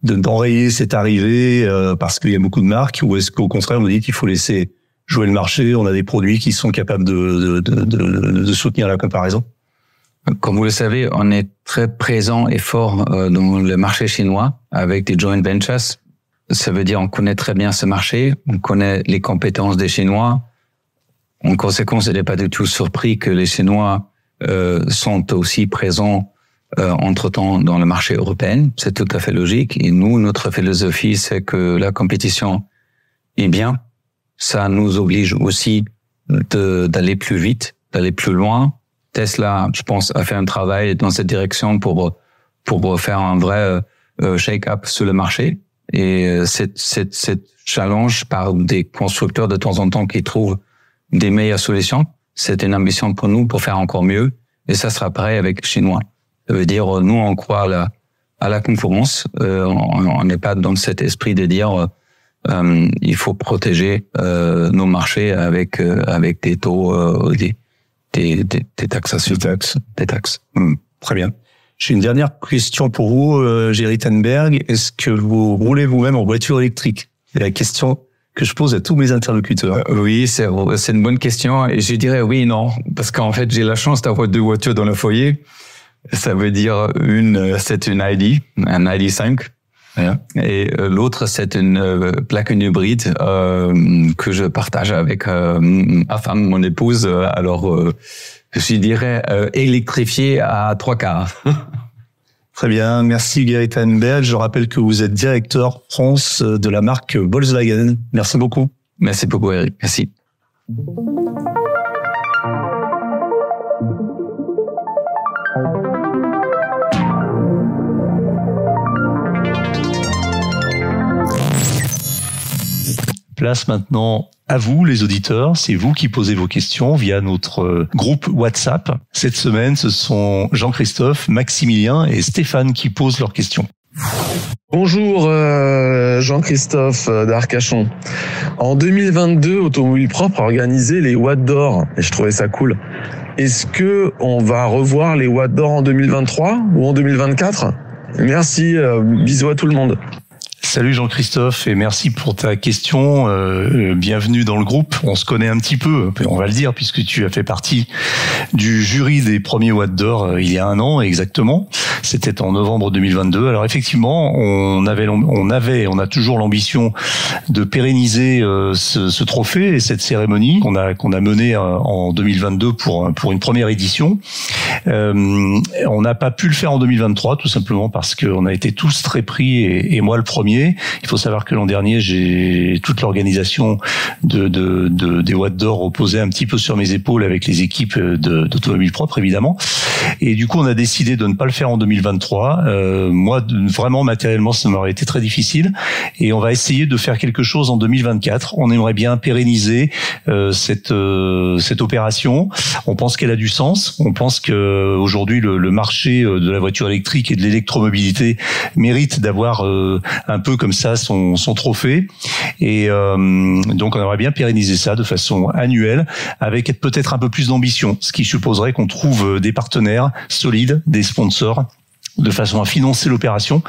d'enrayer cette arrivée parce qu'il y a beaucoup de marques, ou est-ce qu'au contraire vous dites qu'il faut laisser jouer le marché, on a des produits qui sont capables de soutenir la comparaison? Comme vous le savez, on est très présent et fort dans le marché chinois avec des joint ventures. Ça veut dire on connaît très bien ce marché, on connaît les compétences des Chinois. En conséquence, il n'est pas du tout surpris que les Chinois sont aussi présents entre-temps dans le marché européen. C'est tout à fait logique. Et nous, notre philosophie, c'est que la compétition est bien. Ça nous oblige aussi d'aller plus vite, d'aller plus loin. Tesla, je pense, a fait un travail dans cette direction pour faire un vrai shake-up sur le marché. Et cette challenge par des constructeurs de temps en temps qui trouvent des meilleures solutions, c'est une ambition pour nous pour faire encore mieux. Et ça sera pareil avec les Chinois. Ça veut dire, nous, on croit à la concurrence. On n'est pas dans cet esprit de dire il faut protéger nos marchés avec des taux, des taxations. Des taxes. Très bien. J'ai une dernière question pour vous, Jerry Tenberg. Est-ce que vous roulez vous-même en voiture électrique? C'est la question que je pose à tous mes interlocuteurs. Oui, c'est une bonne question. Et je dirais oui et non. Parce qu'en fait, j'ai la chance d'avoir 2 voitures dans le foyer. Ça veut dire c'est une ID, un ID5. Yeah. Et l'autre, c'est une plug-in hybride que je partage avec ma femme, mon épouse. Alors, je dirais électrifié à 3/4. Très bien, merci Gary Tenberg. Je rappelle que vous êtes directeur France de la marque Volkswagen. Merci beaucoup. Merci beaucoup Eric, merci. Place maintenant à vous, les auditeurs. C'est vous qui posez vos questions via notre groupe WhatsApp. Cette semaine, ce sont Jean-Christophe, Maximilien et Stéphane qui posent leurs questions. Bonjour Jean-Christophe d'Arcachon. En 2022, Automobile Propre a organisé les Watts d'Or et je trouvais ça cool. Est-ce que on va revoir les Watts d'Or en 2023 ou en 2024 ? Merci, bisous à tout le monde. Salut Jean-Christophe et merci pour ta question. Bienvenue dans le groupe. On se connaît un petit peu, on va le dire, puisque tu as fait partie du jury des premiers Watts d'Or il y a 1 an exactement. C'était en novembre 2022. Alors effectivement, on a toujours l'ambition de pérenniser ce trophée et cette cérémonie qu'on a menée en 2022 pour une première édition. On n'a pas pu le faire en 2023 tout simplement parce qu'on a été tous très pris et moi le premier. Il faut savoir que l'an dernier, j'ai toute l'organisation des Watts d'Or reposait un petit peu sur mes épaules avec les équipes d'Automobile Propre évidemment. Et du coup, on a décidé de ne pas le faire en 2023. Moi, vraiment matériellement, ça m'aurait été très difficile. Et on va essayer de faire quelque chose en 2024. On aimerait bien pérenniser cette opération. On pense qu'elle a du sens. On pense que aujourd'hui, le marché de la voiture électrique et de l'électromobilité mérite d'avoir un peu comme ça son trophée. Et donc, on aimerait bien pérenniser ça de façon annuelle avec peut-être un peu plus d'ambition, ce qui supposerait qu'on trouve des partenaires solides, des sponsors, de façon à financer l'opération,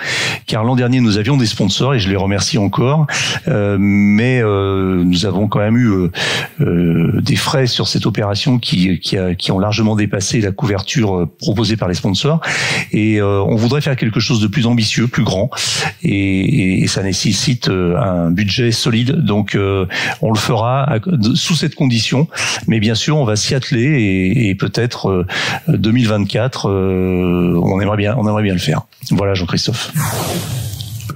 car l'an dernier nous avions des sponsors et je les remercie encore, mais nous avons quand même eu des frais sur cette opération qui ont largement dépassé la couverture proposée par les sponsors et on voudrait faire quelque chose de plus ambitieux, plus grand et ça nécessite un budget solide, donc on le fera sous cette condition, mais bien sûr on va s'y atteler et peut-être 2024 on aimerait bien le faire. Voilà Jean-Christophe.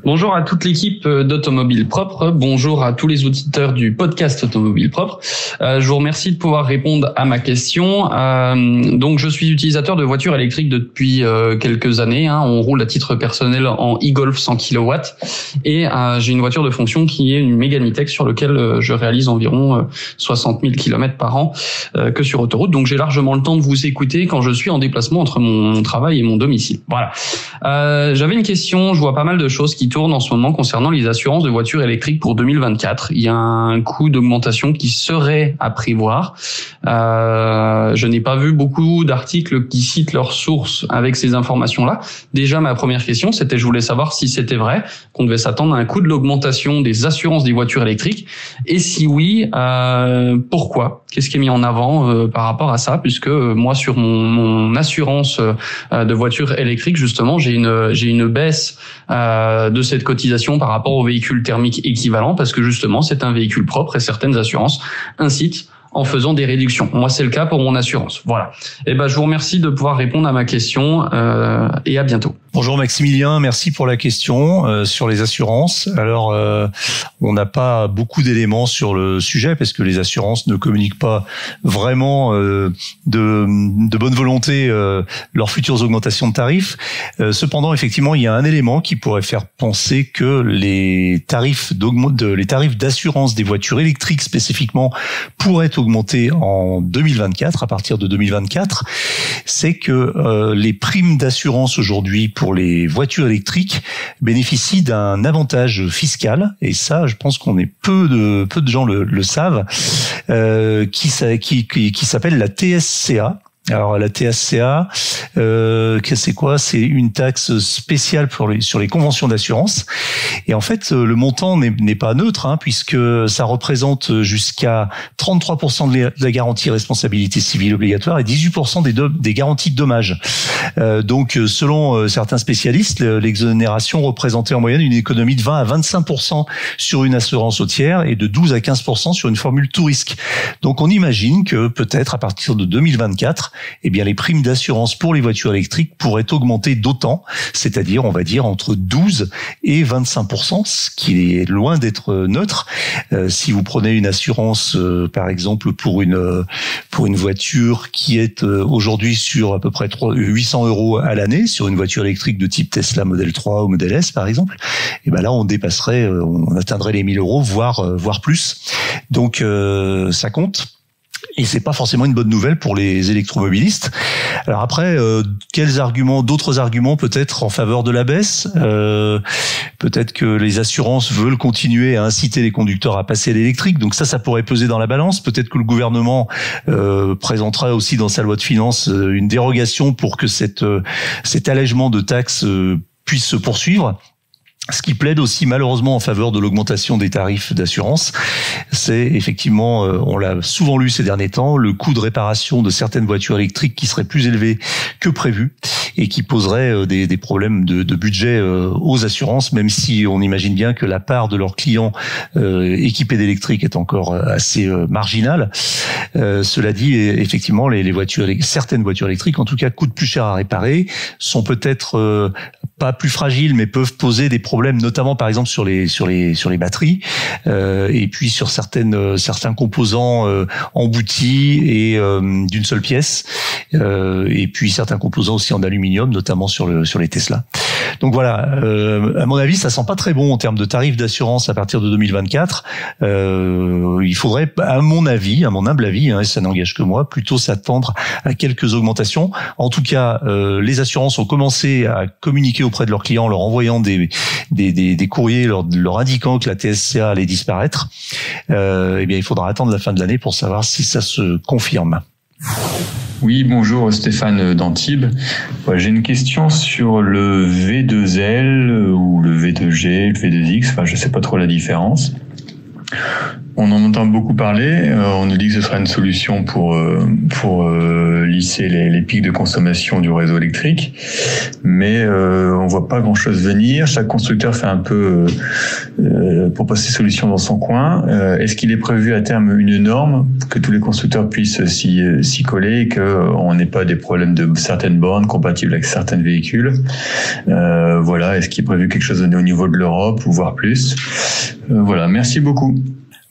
Bonjour à toute l'équipe d'Automobile Propre. Bonjour à tous les auditeurs du podcast Automobile Propre. Je vous remercie de pouvoir répondre à ma question. Donc, je suis utilisateur de voitures électriques depuis quelques années. On roule à titre personnel en e-Golf 100 kW. Et j'ai une voiture de fonction qui est une Mégane E-Tech sur laquelle je réalise environ 60 000 km par an que sur autoroute. Donc, j'ai largement le temps de vous écouter quand je suis en déplacement entre mon travail et mon domicile. Voilà. J'avais une question. Je vois pas mal de choses qui tourne en ce moment concernant les assurances de voitures électriques pour 2024. Il y a un coût d'augmentation qui serait à prévoir. Je n'ai pas vu beaucoup d'articles qui citent leurs sources avec ces informations-là. Déjà, ma première question, c'était, je voulais savoir si c'était vrai, qu'on devait s'attendre à un coût de l'augmentation des assurances des voitures électriques. Et si oui, pourquoi? Qu'est-ce qui est mis en avant par rapport à ça? Puisque moi, sur mon assurance de voiture électrique, justement, j'ai une baisse de cette cotisation par rapport au véhicule thermique équivalent, parce que justement, c'est un véhicule propre et certaines assurances incitent en faisant des réductions. Moi, c'est le cas pour mon assurance. Voilà. Et je vous remercie de pouvoir répondre à ma question et à bientôt. Bonjour Maximilien, merci pour la question sur les assurances. Alors, on n'a pas beaucoup d'éléments sur le sujet parce que les assurances ne communiquent pas vraiment de bonne volonté leurs futures augmentations de tarifs. Cependant, effectivement, il y a un élément qui pourrait faire penser que les tarifs d'assurance des voitures électriques spécifiquement pourraient augmenter en 2024, à partir de 2024. C'est que les primes d'assurance aujourd'hui pour les voitures électriques bénéficient d'un avantage fiscal, et ça, je pense qu'on est peu de gens le savent, qui s'appelle la TSCA. Alors la TSCA, c'est quoi? C'est une taxe spéciale sur les conventions d'assurance. Et en fait, le montant n'est pas neutre, puisque ça représente jusqu'à 33% de la garantie responsabilité civile obligatoire et 18% des garanties de dommages. Donc, selon certains spécialistes, l'exonération représentait en moyenne une économie de 20 à 25% sur une assurance routière et de 12 à 15% sur une formule tout risque. Donc, on imagine que peut-être à partir de 2024, eh bien, les primes d'assurance pour les voitures électriques pourraient augmenter d'autant, c'est-à-dire, on va dire, entre 12 et 25%, ce qui est loin d'être neutre. Si vous prenez une assurance, par exemple, pour une voiture qui est aujourd'hui sur à peu près 800 € à l'année, sur une voiture électrique de type Tesla Model 3 ou Model S, par exemple, et ben là, on atteindrait les 1 000 €, voire plus. Donc, ça compte. Et c'est pas forcément une bonne nouvelle pour les électromobilistes. Alors après, d'autres arguments peut-être en faveur de la baisse. Peut-être que les assurances veulent continuer à inciter les conducteurs à passer à l'électrique. Donc ça pourrait peser dans la balance. Peut-être que le gouvernement présentera aussi dans sa loi de finances une dérogation pour que cet allègement de taxes puisse se poursuivre. Ce qui plaide aussi malheureusement en faveur de l'augmentation des tarifs d'assurance, c'est effectivement, on l'a souvent lu ces derniers temps, le coût de réparation de certaines voitures électriques qui serait plus élevé que prévu et qui poserait des problèmes de budget aux assurances, même si on imagine bien que la part de leurs clients équipés d'électrique est encore assez marginale. Cela dit, effectivement, certaines voitures électriques, en tout cas, coûtent plus cher à réparer, sont peut-être pas plus fragiles, mais peuvent poser des problèmes, notamment par exemple sur les batteries, et puis sur certains composants emboutis et d'une seule pièce, et puis certains composants aussi en aluminium, notamment sur les Tesla. Donc voilà, à mon avis, ça sent pas très bon en termes de tarifs d'assurance à partir de 2024. Il faudrait, à mon humble avis, et ça n'engage que moi, plutôt s'attendre à quelques augmentations. En tout cas, les assurances ont commencé à communiquer auprès de leurs clients, leur envoyant des courriers, leur indiquant que la TSCA allait disparaître. Eh bien, il faudra attendre la fin de l'année pour savoir si ça se confirme. Oui, bonjour, Stéphane d'Antibes. J'ai une question sur le V2L ou le V2G, le V2X, je sais pas trop la différence. On en entend beaucoup parler. On nous dit que ce sera une solution pour lisser les pics de consommation du réseau électrique, mais on voit pas grand-chose venir. Chaque constructeur fait un peu propose ses solutions dans son coin. Est-ce qu'il est prévu à terme une norme que tous les constructeurs puissent s'y coller et qu'on n'ait pas des problèmes de certaines bornes compatibles avec certains véhicules? Voilà. Est-ce qu'il est prévu quelque chose au niveau de l'Europe ou voire plus? Voilà. Merci beaucoup.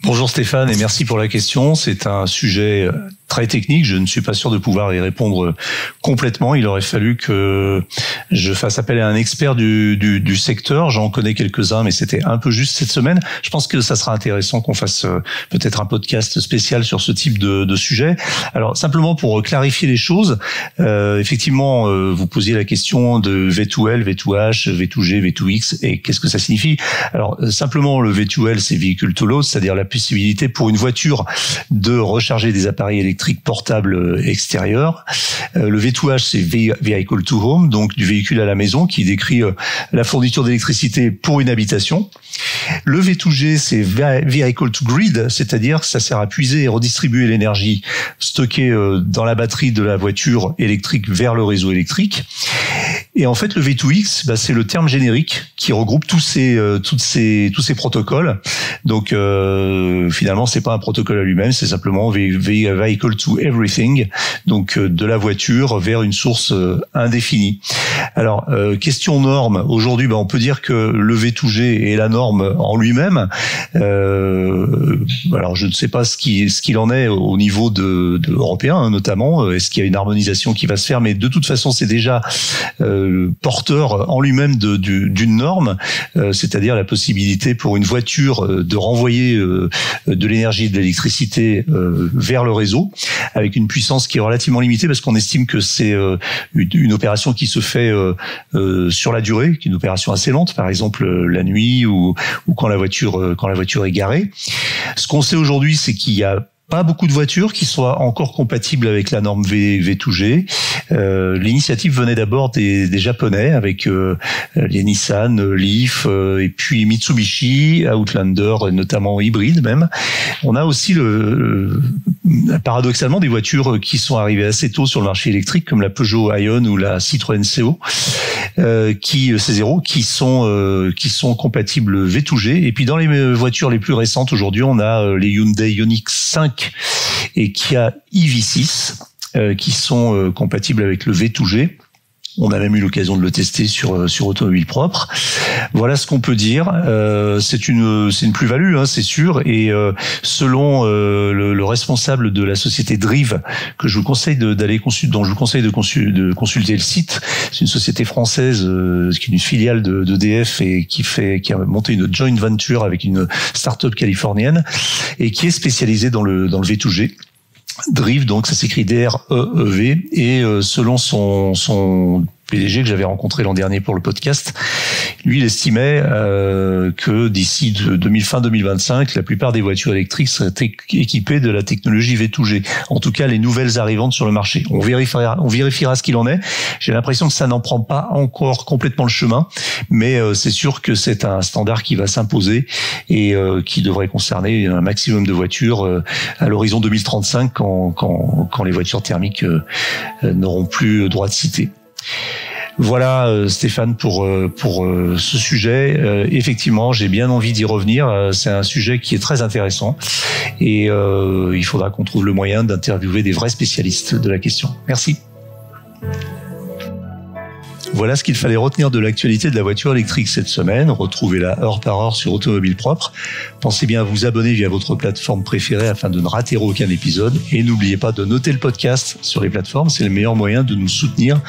Bonjour Stéphane et merci pour la question. C'est un sujet très techniques. Je ne suis pas sûr de pouvoir y répondre complètement. Il aurait fallu que je fasse appel à un expert du secteur. J'en connais quelques-uns, mais c'était un peu juste cette semaine. Je pense que ça sera intéressant qu'on fasse peut-être un podcast spécial sur ce type de sujet. Alors, simplement pour clarifier les choses, effectivement, vous posiez la question de V2L, V2H, V2G, V2X, et qu'est-ce que ça signifie? Alors, simplement, le V2L, c'est Vehicle to Load, c'est-à-dire la possibilité pour une voiture de recharger des appareils électriques portables extérieurs. Le V2H, c'est Vehicle to Home, donc du véhicule à la maison, qui décrit la fourniture d'électricité pour une habitation. Le V2G, c'est Vehicle to Grid, c'est-à-dire que ça sert à puiser et redistribuer l'énergie stockée dans la batterie de la voiture électrique vers le réseau électrique. Et en fait, le V2X, c'est le terme générique qui regroupe tous ces protocoles. Donc, finalement, c'est pas un protocole à lui-même, c'est simplement Vehicle to Everything, donc de la voiture vers une source indéfinie. Alors, question norme. Aujourd'hui, on peut dire que le V2G est la norme en lui-même. Alors, je ne sais pas ce qu'il en est au niveau de européen, notamment. Est-ce qu'il y a une harmonisation qui va se faire? Mais de toute façon, c'est déjà porteur en lui-même d'une norme, c'est-à-dire la possibilité pour une voiture de renvoyer de l'énergie et de l'électricité vers le réseau, avec une puissance qui est relativement limitée, parce qu'on estime que c'est une opération qui se fait sur la durée, qui est une opération assez lente, par exemple la nuit ou quand la voiture est garée. Ce qu'on sait aujourd'hui, c'est qu'il y a pas beaucoup de voitures qui soient encore compatibles avec la norme V2G. L'initiative venait d'abord des Japonais avec les Nissan, Leaf et puis Mitsubishi, Outlander, notamment hybride même. On a aussi paradoxalement des voitures qui sont arrivées assez tôt sur le marché électrique comme la Peugeot Ion ou la Citroën C0 C0 qui sont compatibles V2G. Et puis dans les voitures les plus récentes aujourd'hui, on a les Hyundai Ioniq 5 et Kia EV6 qui sont compatibles avec le V2G. On a même eu l'occasion de le tester sur Automobile Propre. Voilà ce qu'on peut dire. C'est une plus-value, c'est sûr. Et selon le responsable de la société Drive, que je vous conseille d'aller consulter, dont je vous conseille de consulter le site. C'est une société française qui est une filiale d'EDF et qui a monté une joint venture avec une start-up californienne et qui est spécialisée dans le V2G. Drive, donc ça s'écrit DREEV, et selon son PDG que j'avais rencontré l'an dernier pour le podcast, lui il estimait que d'ici fin 2025, la plupart des voitures électriques seraient équipées de la technologie V2G. En tout cas, les nouvelles arrivantes sur le marché. On vérifiera ce qu'il en est. J'ai l'impression que ça n'en prend pas encore complètement le chemin, mais c'est sûr que c'est un standard qui va s'imposer et qui devrait concerner un maximum de voitures à l'horizon 2035 quand les voitures thermiques n'auront plus droit de citer. Voilà Stéphane pour ce sujet. Effectivement, j'ai bien envie d'y revenir. C'est un sujet qui est très intéressant et il faudra qu'on trouve le moyen d'interviewer des vrais spécialistes de la question. Merci. Voilà ce qu'il fallait retenir de l'actualité de la voiture électrique cette semaine. Retrouvez-la heure par heure sur Automobile Propre. Pensez bien à vous abonner via votre plateforme préférée afin de ne rater aucun épisode. Et n'oubliez pas de noter le podcast sur les plateformes. C'est le meilleur moyen de nous soutenir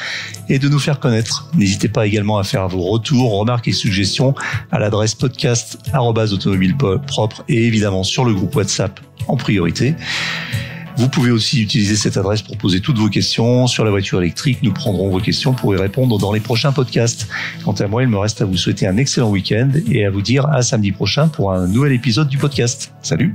et de nous faire connaître. N'hésitez pas également à faire vos retours, remarques et suggestions à l'adresse podcast@automobilepropre et évidemment sur le groupe WhatsApp en priorité. Vous pouvez aussi utiliser cette adresse pour poser toutes vos questions sur la voiture électrique. Nous prendrons vos questions pour y répondre dans les prochains podcasts. Quant à moi, il me reste à vous souhaiter un excellent week-end et à vous dire à samedi prochain pour un nouvel épisode du podcast. Salut!